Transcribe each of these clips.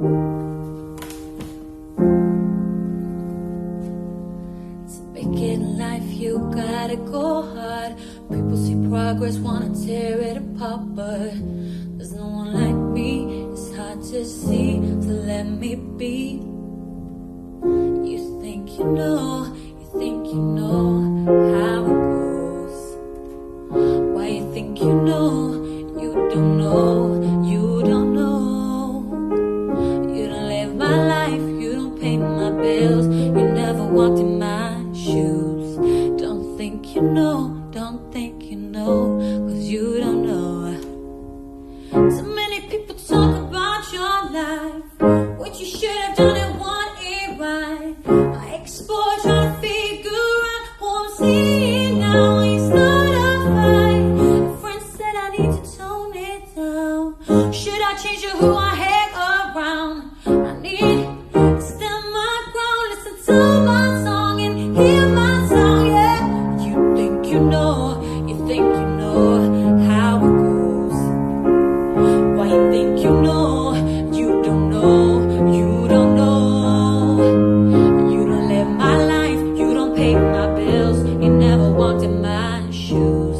To begin life, you gotta go hard. People see progress, wanna tear it apart, but there's no one like me. It's hard to see, so let me be. You think you know how it goes. Why you think you know? You don't know, you don't know. You don't live my life, you don't pay my bills. You never walked in my shoes. Don't think you know, don't think you know, cause you don't know. So many people talk about your life, what you should have done and what ain't right. I explore, trying to figure out who I'm seeing now. When you start a fight, a friend said I need to tone it down. Should I change who I hang around? I need to stand my ground, listen to my song and hear my song, yeah. You think you know how it goes. Why you think you know? You don't know, you don't know. You don't live my life, you don't pay my bills. You never walked in my shoes.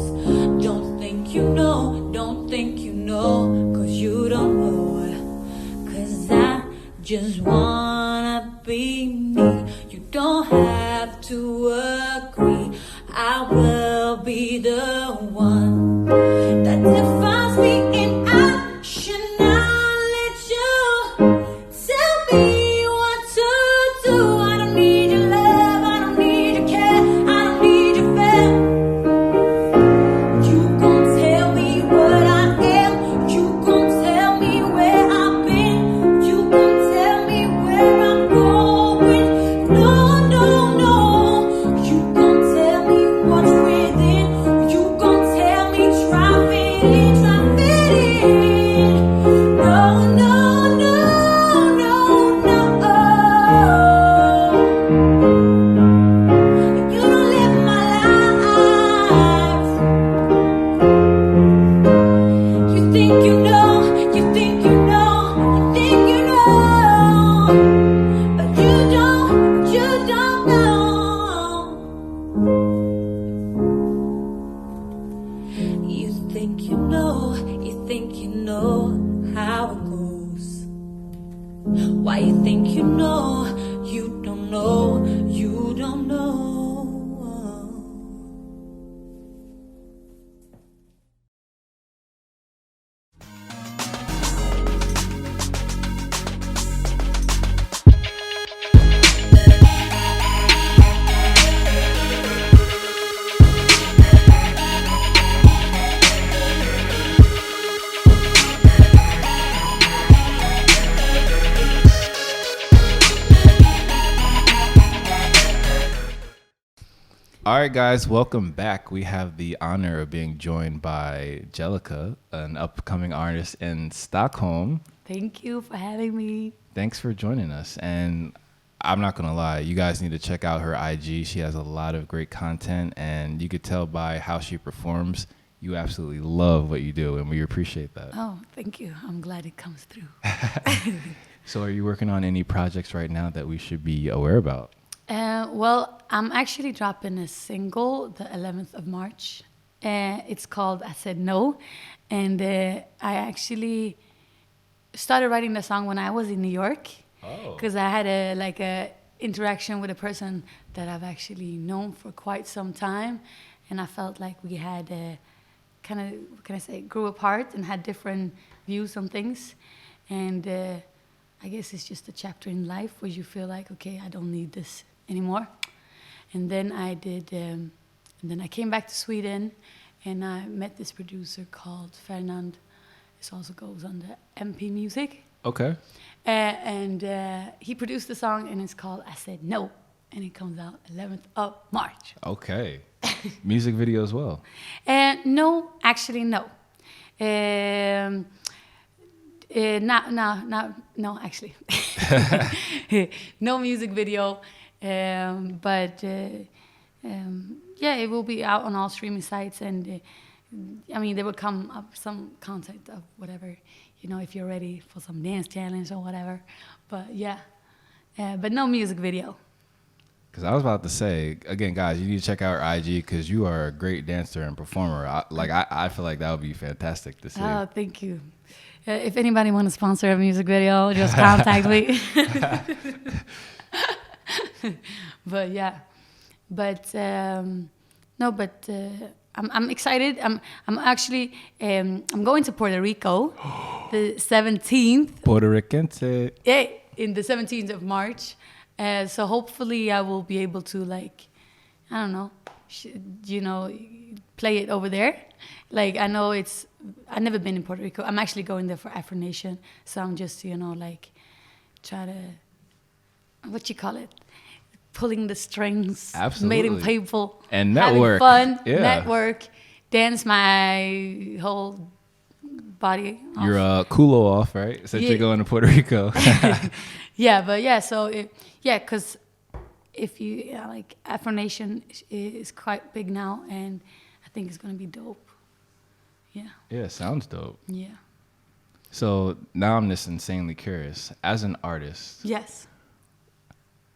Don't think you know, don't think you know, cause you don't know. Cause I just wanna be me. You don't have to agree. I will be the one that defines me in action. I'll let you tell me what to do. I don't need your love, I don't need your care, I don't need your fear. You gon' tell me what I am, you gon' tell me where I've been, you gon' tell me where I'm going. No, no, no. You gon' tell me what's within, you gon' tell me try fit in, try fit in. No, no, no, no, no. You don't live my life. You think you know, you think you know, you think you know, but you don't know. You think you know how it goes. Why you think you know? You don't know, you don't know. All right, guys, welcome back. We have the honor of being joined by Gelica, an upcoming artist in Stockholm. Thank you for having me. Thanks for joining us. And I'm not going to lie, you guys need to check out her IG. She has a lot of great content, and you could tell by how she performs, you absolutely love what you do, and we appreciate that. Oh, thank you. I'm glad it comes through. So are you working on any projects right now that we should be aware about? Well, I'm actually dropping a single the 11th of March. It's called I Said No. And I actually started writing the song when I was in New York. Oh. Because I had a interaction with a person that I've actually known for quite some time. And I felt like we had grew apart and had different views on things. And I guess it's just a chapter in life where you feel like, okay, I don't need this anymore. And then I came back to Sweden, and I met this producer called Fernand. This also goes on the MP Music. Okay. And he produced the song, and it's called I Said No, and it comes out 11th of March. Okay. Music video as well? No, actually, no. No, actually. No music video. But it will be out on all streaming sites, and there will come up some content of whatever if you're ready for some dance challenge or whatever. But yeah, but no music video. Because I was about to say, again, guys, you need to check out her IG because you are a great dancer and performer. I feel like that would be fantastic to see. Oh, thank you. If anybody want to sponsor a music video, just contact me. But yeah, but no, but I'm excited. I'm actually I'm going to Puerto Rico, the 17th. Puerto Rican. Yeah, in the 17th of March. So hopefully I will be able to I don't know, play it over there. Like I know I've never been in Puerto Rico. I'm actually going there for Afro Nation. So I'm just try to, what you call it, pulling the strings, Absolutely. meeting people, and network, having fun, yeah. network, dance my whole body off. You're culo off, right? Since you're going to Puerto Rico. Yeah, but yeah, so because if you Afro Nation is quite big now, and I think it's gonna be dope. Yeah. Yeah, sounds dope. Yeah. So now I'm just insanely curious. As an artist, Yes.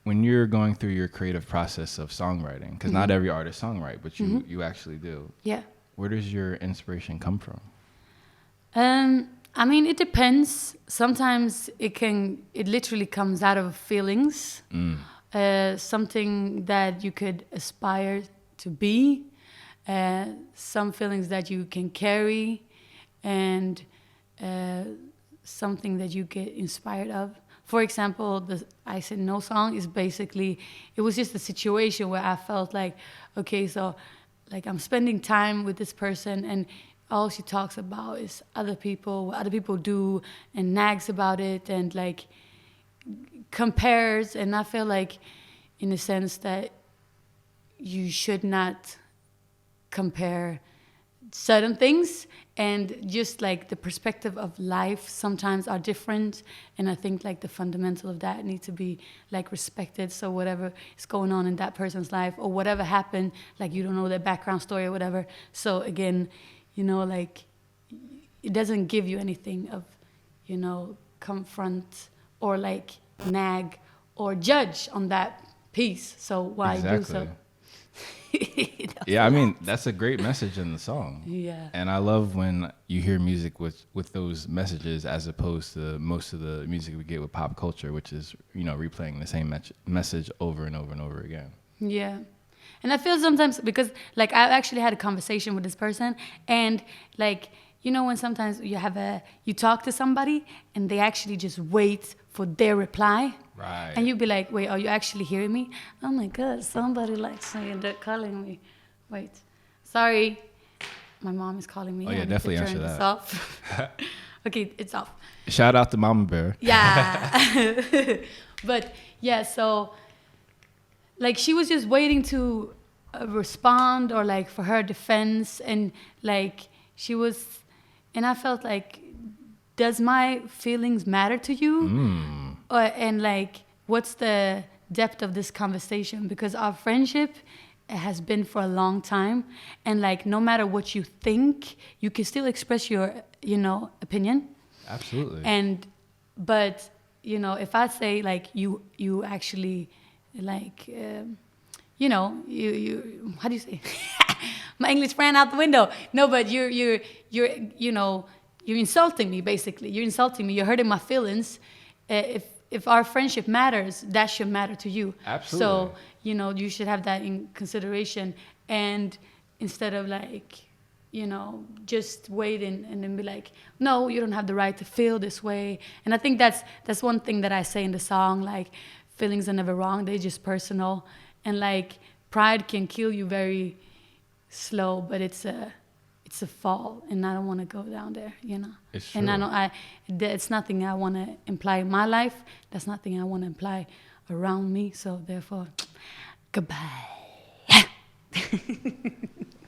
when you're going through your creative process of songwriting, because not every artist songwrite, but you actually do. Yeah. Where does your inspiration come from? I mean, it depends. Sometimes it literally comes out of feelings, something that you could aspire to be, some feelings that you can carry, and something that you get inspired of. For example, the I Said No song is basically, it was just a situation where I felt like, okay, so I'm spending time with this person, and all she talks about is other people, what other people do, and nags about it, and compares. And I feel like, in a sense, that you should not compare certain things, and just the perspective of life sometimes are different, and I think the fundamental of that needs to be respected. So whatever is going on in that person's life, or whatever happened, you don't know their background story or whatever. So again, it doesn't give you anything of, confront or nag or judge on that piece. So why do so? Yeah, I mean, that's a great message in the song. Yeah. And I love when you hear music with those messages, as opposed to most of the music we get with pop culture, which is, replaying the same message over and over and over again. Yeah. And I feel sometimes, because I actually had a conversation with this person, and when sometimes you talk to somebody and they actually just wait for their reply. Right. And you'd be like, wait, are you actually hearing me? Oh my God, somebody saying they're calling me. Wait, sorry, my mom is calling me. Oh yeah, definitely answer that. This off. Okay, it's off. Shout out to Mama Bear. Yeah. But yeah, so she was just waiting to respond, or for her defense, and she was, and I felt does my feelings matter to you? And what's the depth of this conversation? Because our friendship has been for a long time, and no matter what you think, you can still express your opinion. Absolutely. But if I say you actually you how do you say? My English ran out the window. No, but you're insulting me, basically. You're insulting me. You're hurting my feelings. If our friendship matters, that should matter to you. Absolutely. So you should have that in consideration, and instead of just waiting and then be no, you don't have the right to feel this way. And I think that's one thing that I say in the song, feelings are never wrong, they're just personal. And pride can kill you very slow, but it's a fall, and I don't want to go down there, It's true. And it's nothing I want to imply in my life. That's nothing I want to imply around me. So therefore, goodbye.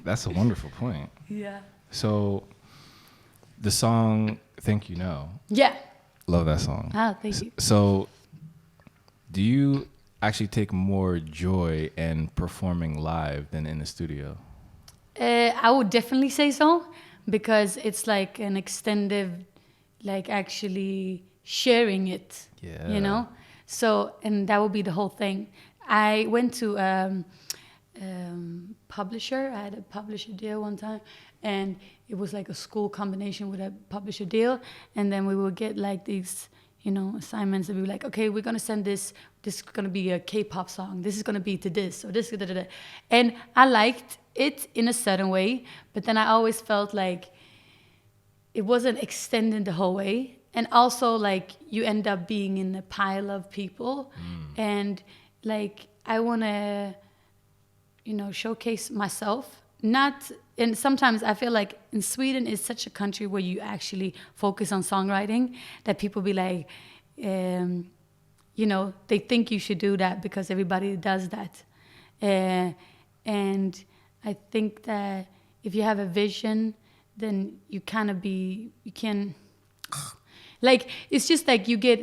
That's a wonderful point. Yeah. So the song Think You Know. Yeah. Love that song. Oh, thank you. So do you actually take more joy in performing live than in the studio? I would definitely say so, because it's an extended, like actually sharing it. Yeah. You know? So, and that would be the whole thing. I went to publisher. I had a publisher deal one time, and it was like a school combination with a publisher deal. And then we would get like these, you know, assignments, and we were like, okay, we're gonna send this. This is gonna be a K-pop song. This is gonna be to this or this. Da, da, da. And I liked it in a certain way, but then I always felt like it wasn't extended the whole way. And also, like, you end up being in a pile of people, and like I wanna, you know, showcase myself. Not, and sometimes I feel like in Sweden is such a country where you actually focus on songwriting that people be like, you know, they think you should do that because everybody does that. And I think that if you have a vision, then you kind of you can, like, it's just like you get,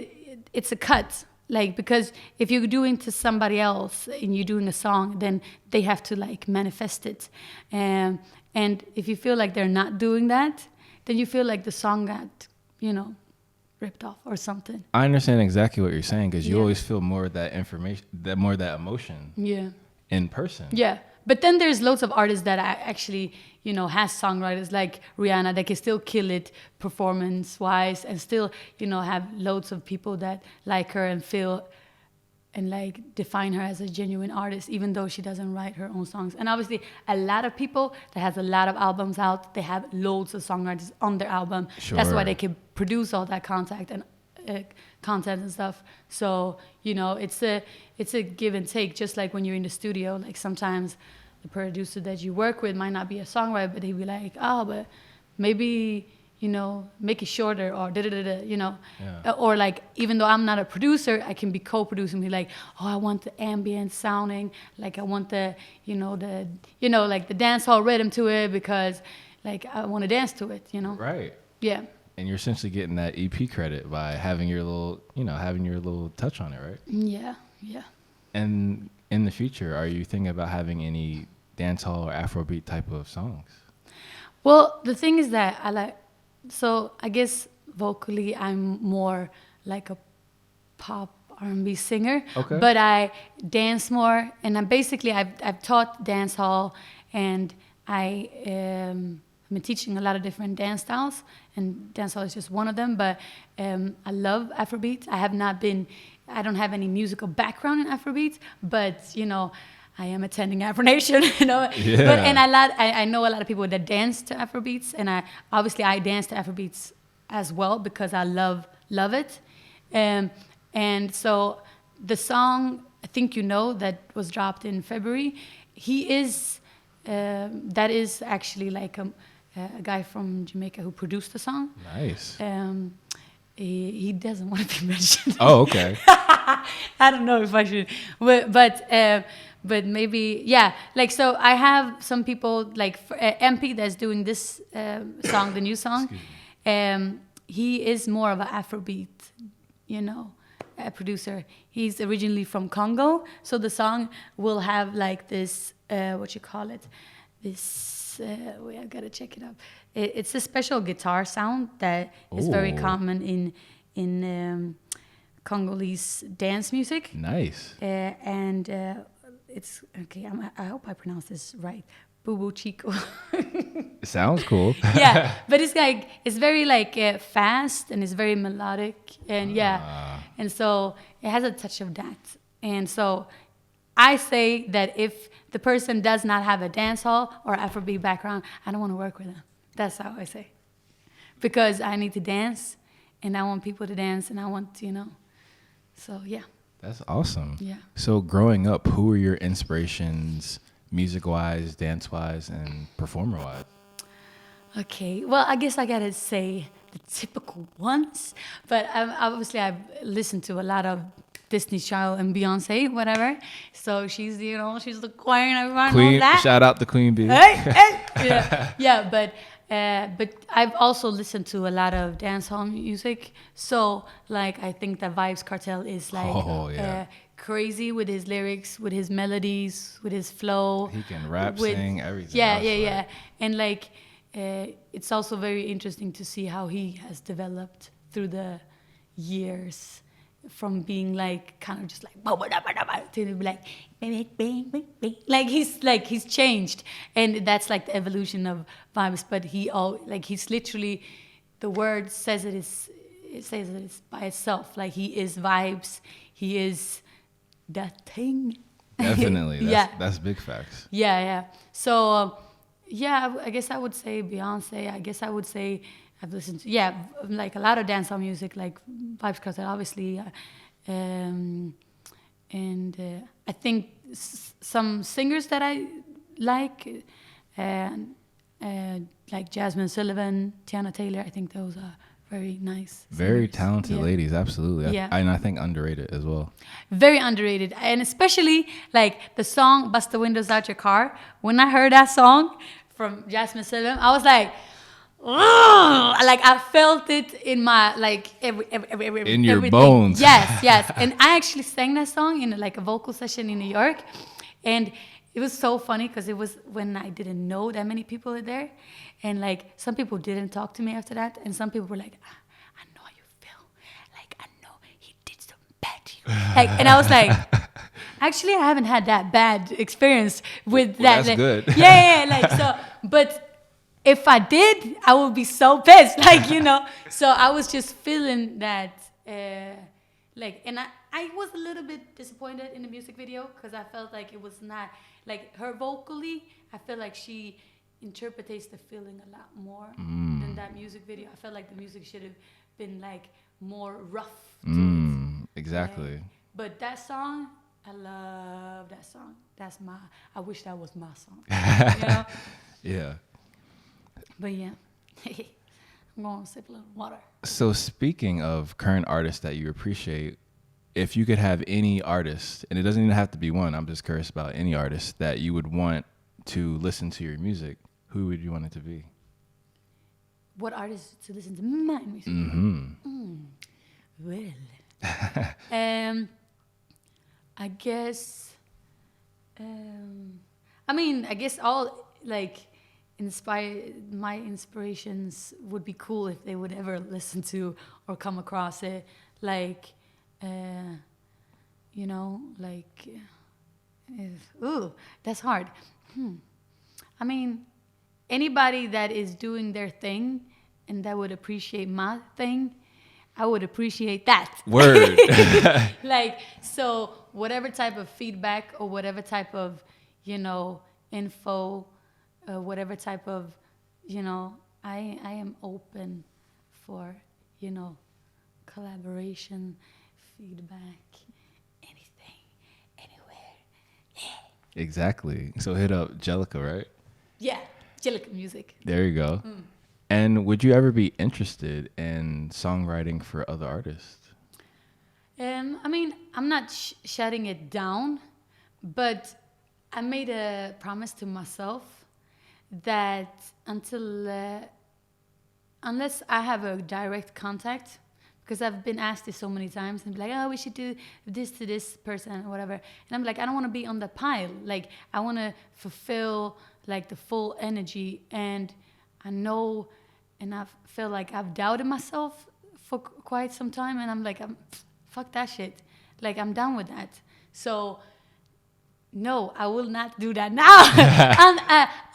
it's a cut. Like, because if you're doing to somebody else and you're doing a song, then they have to like manifest it. And if you feel like they're not doing that, then you feel like the song got, you know, ripped off or something. I understand exactly what you're saying, because you always feel more of that information, more of that emotion. Yeah. In person. Yeah. But then there's loads of artists that actually, you know, has songwriters like Rihanna that can still kill it performance-wise and still, you know, have loads of people that like her and feel and like define her as a genuine artist, even though she doesn't write her own songs. And obviously, a lot of people that has a lot of albums out, they have loads of songwriters on their album. Sure. That's why they can produce all that content and stuff. So, you know, it's a give and take, just like when you're in the studio. Like sometimes the producer that you work with might not be a songwriter, but he'd be like, oh, but maybe, you know, make it shorter or da-da-da-da, you know. Yeah. Or like, even though I'm not a producer, I can be co-producing, be like, oh, I want the ambient sounding, like I want the, like the dancehall rhythm to it because like I want to dance to it, you know. Right. Yeah. And you're essentially getting that EP credit by having your little touch on it, right? Yeah, yeah. And in the future, are you thinking about having any dancehall or Afrobeat type of songs? Well, the thing is that I guess vocally I'm more like a pop R&B singer, okay. But I dance more, and I've taught dancehall, and I've been teaching a lot of different dance styles, and dancehall is just one of them. But I love Afrobeat. I don't have any musical background in Afrobeat, but you know, I am attending Afro Nation, you know. Yeah. But I know a lot of people that dance to Afrobeats, and I dance to Afrobeats as well because I love it. And so the song, I think you know, that was dropped in February, that is actually like a guy from Jamaica who produced the song. Nice. He doesn't want to be mentioned. Oh, okay. I don't know if I should, but maybe, yeah. Like, so I have some people like MP that's doing this song, the new song. He is more of an Afrobeat, you know, a producer. He's originally from Congo, so the song will have like this, what you call it, this, wait, I gotta check it up. It's a special guitar sound that is very common in Congolese dance music. Nice. And it's, okay, I hope I pronounce this right. Bubu Chico. It sounds cool. Yeah, but it's very like fast, and it's very melodic, and and so it has a touch of that. And so I say that if the person does not have a dancehall or Afrobeat background, I don't want to work with them. That's how I say. Because I need to dance, and I want people to dance, and I want, you know. So, yeah. That's awesome. Yeah. So growing up, who were your inspirations, music-wise, dance-wise, and performer-wise? Okay. Well, I guess I got to say the typical ones. But obviously, I've listened to a lot of Disney Child and Beyonce, whatever. So she's, you know, she's the queen. Everyone knows that. Shout out to Queen Bee. Hey. Yeah, but I've also listened to a lot of dancehall music. So, like, I think that Vibes Cartel is like crazy with his lyrics, with his melodies, with his flow. He can rap, sing, everything. Yeah. And like, it's also very interesting to see how he has developed through the years, from being like kind of just like to be like he's changed, and that's like the evolution of vibes. But he's literally, the word says it says that it's by itself. Like he is vibes. He is that thing. Definitely. Yeah. That's big facts. Yeah. So, I guess I would say Beyonce. I guess I would say I've listened to, like a lot of dancehall music, like Vibes Cartel, obviously. And I think some singers that I like Jasmine Sullivan, Tiana Taylor, I think those are very nice. Very singers. talented ladies, absolutely. Yeah. And I think underrated as well. Very underrated. And especially like the song Bust the Windows Out Your Car. When I heard that song from Jasmine Sullivan, I was like, ugh! Like I felt it in my every in your everything. bones. Yes. And I actually sang that song in like a vocal session in New York, and it was so funny because it was when I didn't know that many people were there, and like some people didn't talk to me after that, and some people were like, I know how you feel, like I know he did some bad to you, like, and I was like, actually I haven't had that bad experience with that. That's like, good. Yeah, like so, but. If I did, I would be so pissed, So I was just feeling that, and I was a little bit disappointed in the music video because I felt like it was not, like her vocally, I feel like she interprets the feeling a lot more than that music video. I felt like the music should have been like more rough to it. Exactly. But that song, I love that song. I wish that was my song, Yeah. But yeah, I'm going to sip a little water. So speaking of current artists that you appreciate, if you could have any artist, and it doesn't even have to be one, I'm just curious about any artist that you would want to listen to your music, who would you want it to be? What artist to listen to my music? Well, I guess, I guess all like my inspirations would be cool if they would ever listen to or come across it, like that's hard. I mean, anybody that is doing their thing and that would appreciate my thing, I would appreciate that. Word. So whatever type of feedback or whatever type of info, whatever type of, I am open for, collaboration, feedback, anything, anywhere. Yeah. Exactly. So hit up Gelica, right? Yeah, Gelica music. There you go. And would you ever be interested in songwriting for other artists? I'm not shutting it down, but I made a promise to myself that unless I have a direct contact, because I've been asked this so many times and be like, oh, we should do this to this person or whatever. And I'm like, I don't want to be on the pile. Like, I want to fulfill like the full energy. And I know, and I feel like I've doubted myself for quite some time. And I'm like, fuck that shit. Like, I'm done with that. So no, I will not do that now.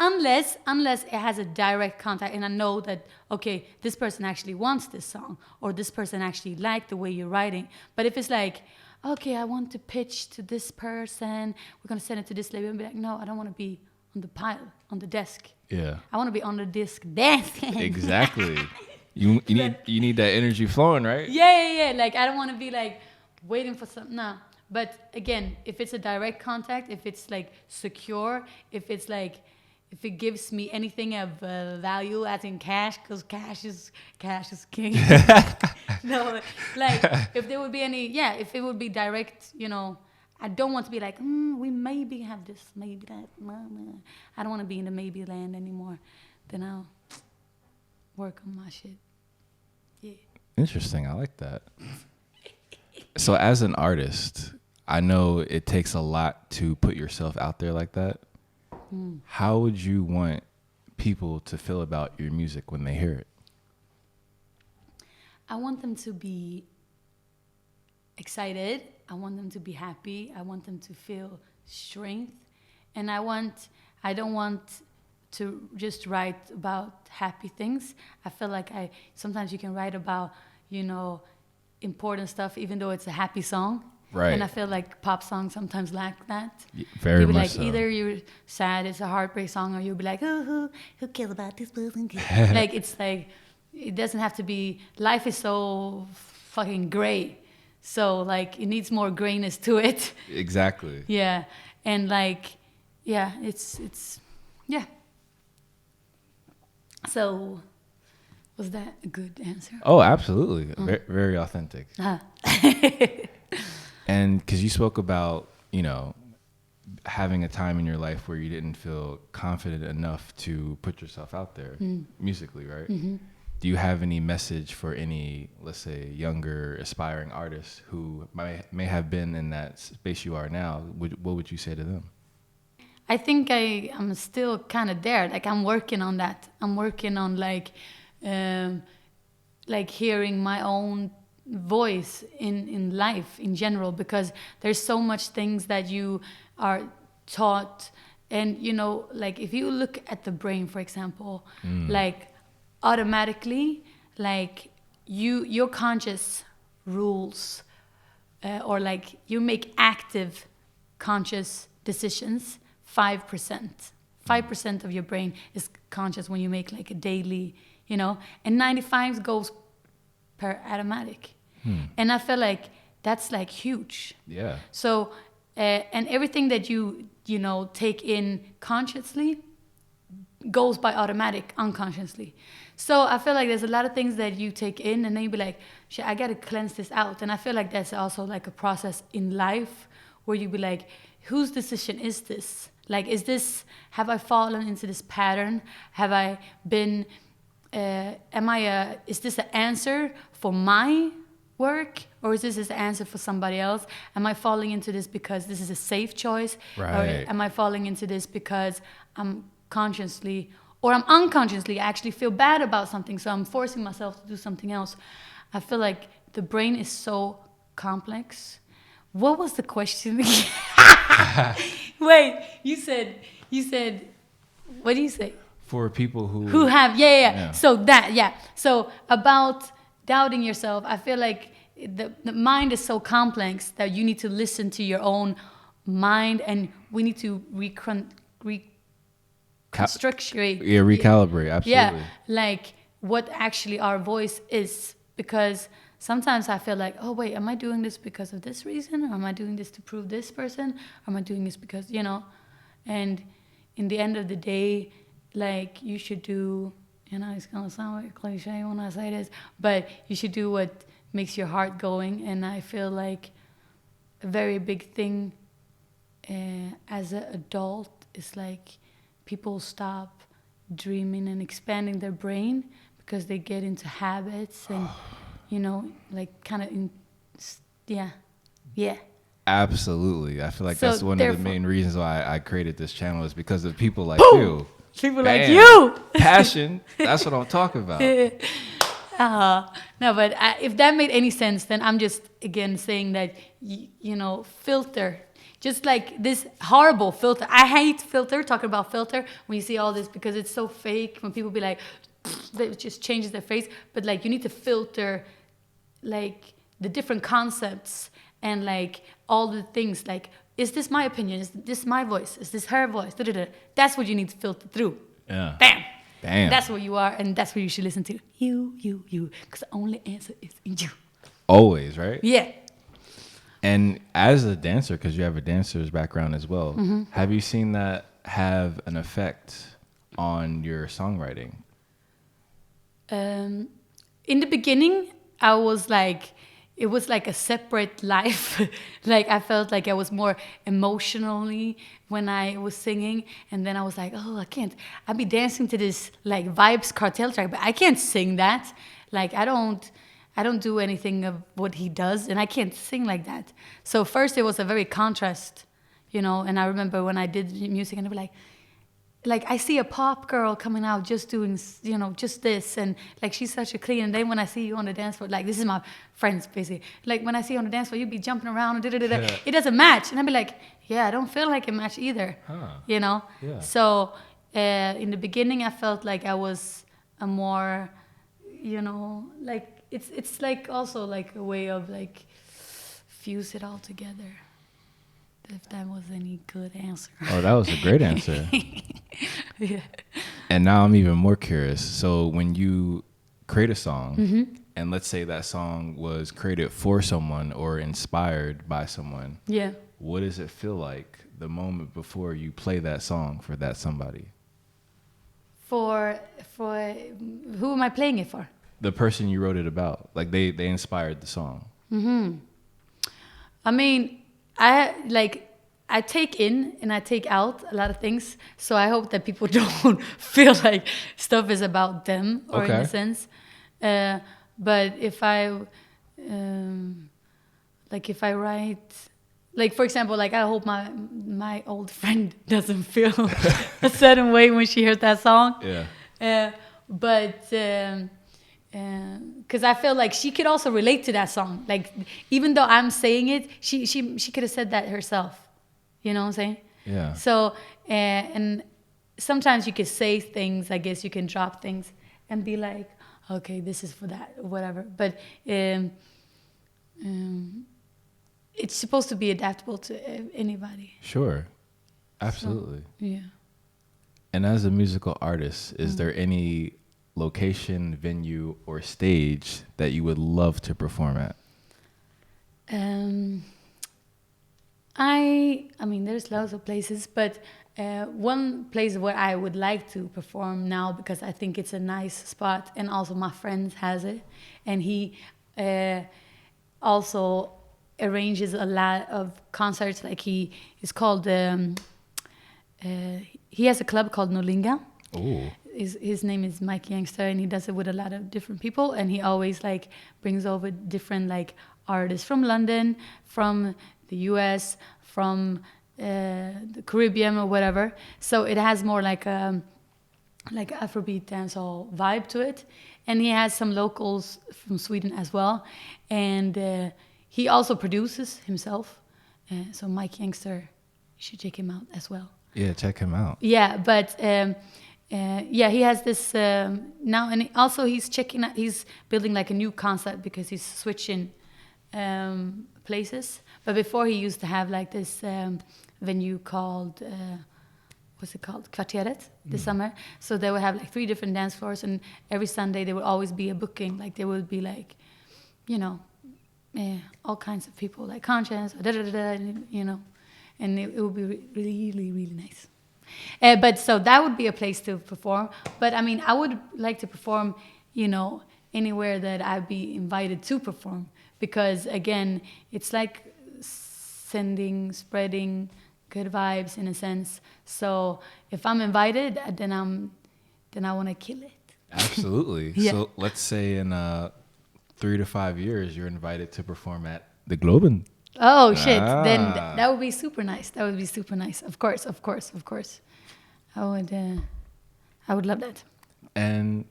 Unless it has a direct contact and I know that, okay, this person actually wants this song or this person actually liked the way you're writing. But if it's like, okay, I want to pitch to this person, we're going to send it to this label, and be like, no, I don't want to be on the pile, on the desk. Yeah. I want to be on the disc dancing. Exactly. You need that energy flowing, right? Yeah. Like, I don't want to be like waiting for something. No. But again, if it's a direct contact, if it's like secure, if it's like, if it gives me anything of value, as in cash, because cash is king. No, like if there would be if it would be direct, I don't want to be like, we maybe have this, maybe that. I don't want to be in the maybe land anymore. Then I'll work on my shit. Yeah. Interesting. I like that. So as an artist, I know it takes a lot to put yourself out there like that. How would you want people to feel about your music when they hear it? I want them to be excited. I want them to be happy. I want them to feel strength. And I don't want to just write about happy things. I feel like sometimes you can write about, important stuff, even though it's a happy song. Right. And I feel like pop songs sometimes lack that. Very You'll be much like, so. either you're sad, it's a heartbreak song, or you'll be like, oh, who cares about this person? Like, it's like, it doesn't have to be, life is so fucking gray. So, like, it needs more grayness to it. Exactly. Yeah. And, like, yeah, it's yeah. So, was that a good answer? Oh, absolutely. Very, very authentic. Uh-huh. And because you spoke about, having a time in your life where you didn't feel confident enough to put yourself out there musically, right? Mm-hmm. Do you have any message for any, let's say, younger aspiring artists who may have been in that space you are now? What would you say to them? I think I'm still kind of there. Like, I'm working on that. I'm working on like hearing my own voice in life in general, because there's so much things that you are taught. And, like, if you look at the brain, for example, like, automatically, like, your conscious rules, or like, you make active conscious decisions. 5% of your brain is conscious when you make like a daily, and 95 goes per automatic. And I feel like that's like huge. Yeah. So and everything that you take in consciously goes by automatic unconsciously. So I feel like there's a lot of things that you take in, and then you be like, shit, I gotta cleanse this out. And I feel like that's also like a process in life where you be like, whose decision is this? Like, have I fallen into this pattern? Have I been, is this an answer for my work? Or is this an answer for somebody else? Am I falling into this because this is a safe choice? Right. Or am I falling into this because I'm consciously, or I'm unconsciously, I actually feel bad about something, so I'm forcing myself to do something else? I feel like the brain is so complex. What was the question again? Wait, you said, what do you say? For people who have, yeah. So about doubting yourself, I feel like the mind is so complex that you need to listen to your own mind, and we need to reconstructurate. Recalibrate, absolutely. Yeah, like what actually our voice is, because sometimes I feel like, oh wait, am I doing this because of this reason? Or am I doing this to prove this person? Or am I doing this because, and in the end of the day, like, you should do, it's gonna sound like cliche when I say this, but you should do what makes your heart going. And I feel like a very big thing as an adult is like, people stop dreaming and expanding their brain because they get into habits and like kind of, yeah. Absolutely. I feel like that's one of the main reasons why I created this channel, is because of people like you. People like you. Passion. That's what I'm talking about. No, but if that made any sense, then I'm just, again, saying that, filter. Just like this horrible filter. I hate filter, talking about filter, when you see all this, because it's so fake. When people be like, it just changes their face. But like, you need to filter like the different concepts and like all the things. Like, is this my opinion? Is this my voice? Is this her voice? Da-da-da. That's what you need to filter through. Yeah. Bam. That's what you are, and that's what you should listen to. You. Because the only answer is in you. Always, right? Yeah. And as a dancer, because you have a dancer's background as well, have you seen that have an effect on your songwriting? In the beginning, I was like, it was like a separate life. Like, I felt like I was more emotionally when I was singing. And then I was like, oh, I can't. I'd be dancing to this like Vibes Cartel track, but I can't sing that. Like, I don't do anything of what he does, and I can't sing like that. So first it was a very contrast, and I remember when I did music, and I'd be like, like I see a pop girl coming out just doing, just this, and like she's such a clean. And then when I see you on the dance floor, like this is my friends basically. Like when I see you on the dance floor, you'd be jumping around and da-da-da-da. It doesn't match, and I'd be like, yeah, I don't feel like it match either. Yeah. So in the beginning, I felt like I was a more, like it's like also like a way of like fuse it all together. If that was any good answer. Oh, that was a great answer. Yeah. And now I'm even more curious. So when you create a song, Mm-hmm. and let's say that song was created for someone or inspired by someone, Yeah. what does it feel like the moment before you play that song for that somebody? For who am I playing it for? The person you wrote it about. Like they inspired the song. Mm-hmm. I mean, I take in and I take out a lot of things, so I hope that people don't feel like stuff is about them, or in a sense. But if I write, like for example, like I hope my old friend doesn't feel a certain way when she hears that song. Yeah. But because I feel like she could also relate to that song. Like even though I'm saying it, she could have said that herself. You know what I'm saying? Yeah. So and sometimes you could say things. I guess you can drop things and be like, okay, this is for that or whatever. But it's supposed to be adaptable to anybody. Sure. Absolutely. So, yeah. And as a musical artist, is there any location, venue, or stage that you would love to perform at? I mean, there's lots of places, but one place where I would like to perform now, because I think it's a nice spot, and also my friend has it, and he also arranges a lot of concerts. Like he is called, he has a club called Nolinga. Oh. His name is Mike Youngster, and he does it with a lot of different people, and he always like brings over different like artists from London, from the US, from the Caribbean or whatever. So it has more like Afrobeat dancehall vibe to it, and he has some locals from Sweden as well, and he also produces himself. So Mike Youngster, you should check him out as well. Yeah, check him out. Yeah, but he has this now, and also he's building like a new concept because he's switching places. But before he used to have like this venue called what's it called, Kvarteret, this summer. So they would have like 3 different dance floors, and every Sunday there would always be a booking. Like there would be like, all kinds of people, like Conscience, and it would be really, really nice. But so that would be a place to perform. But I mean, I would like to perform, anywhere that I'd be invited to perform, because again, it's like spreading good vibes in a sense. So if I'm invited, then I want to kill it. Absolutely. Yeah. So let's say in 3 to 5 years, you're invited to perform at the Globen. Oh shit! Then that would be super nice. That would be super nice. Of course. I would love that. And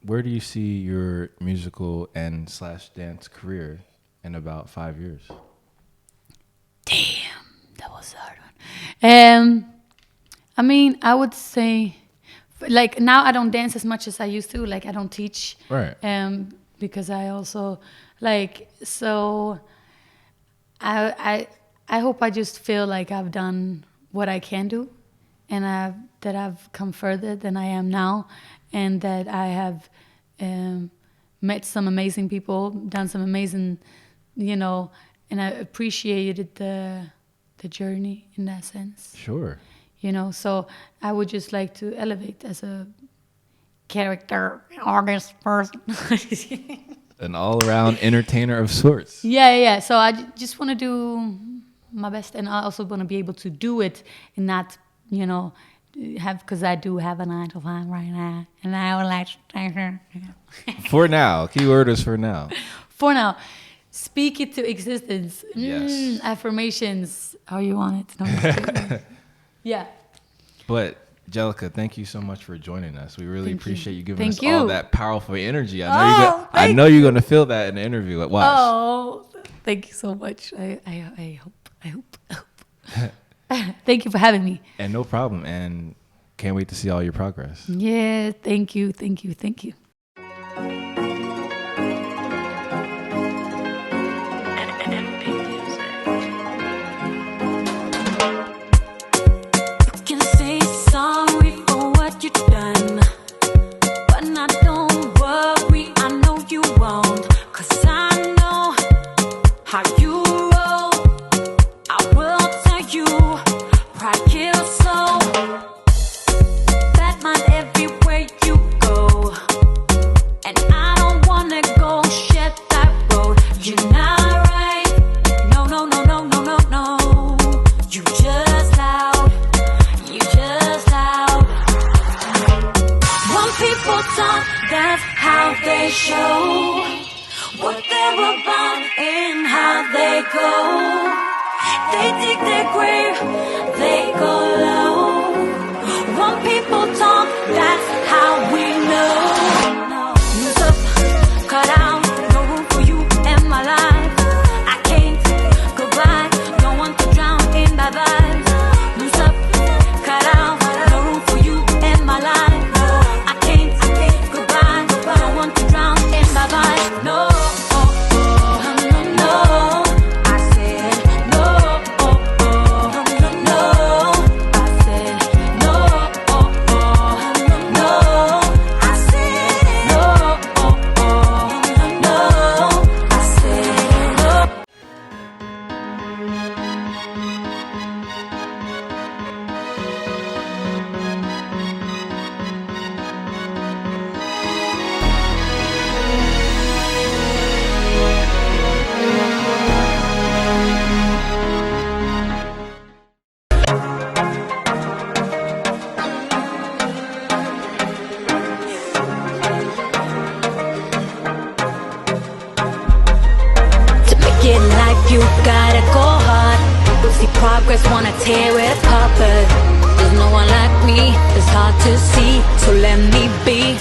where do you see your musical and / dance career in about 5 years? Damn, that was a hard one. I mean, I would say, like now I don't dance as much as I used to. Like I don't teach. Right. Because I also so. I hope I just feel like I've done what I can do, and that I've come further than I am now, and that I have met some amazing people, done some amazing, and I appreciated the journey in that sense. Sure. So I would just like to elevate as a character artist person. An all-around entertainer of sorts. Yeah. So I just want to do my best, and I also want to be able to do it and not, because I do have a 9 to 5 right now, and I would like to. For now, keyword is for now. For now, speak it to existence. Yes. Affirmations. How you want it? No, I'm just kidding. Yeah. But Gelica, thank you so much for joining us. We really appreciate you giving us Thank you. all that powerful energy. I know you're gonna feel that in the interview. Like, watch. Oh, thank you so much. I hope. Thank you for having me. And no problem. And can't wait to see all your progress. Yeah, thank you. Can say sorry for what you've done, but I don't worry, I know you won't, 'cause I know how you roll. I will tell you, pride kills so bad mind everywhere you go, and I don't wanna go shed that road. You're not right, no, no, no, no, no, no, no. You just loud. You just loud. When people talk, that's how they show what they're about and how they go. They dig their grave, they go low. When people talk, that's how we know. News up, cut out, no room for you in my life. I can't go back, don't want to drown in my vibes. News up, cut out, no room for you in my life. I can't go back, don't want to drown in my vibes. No, no, I said no, no, I said no, no, I said no, I said no. To make it like you gotta go hard. People see progress, wanna tear it apart, but there's no one like me. It's hard to see, so let me be.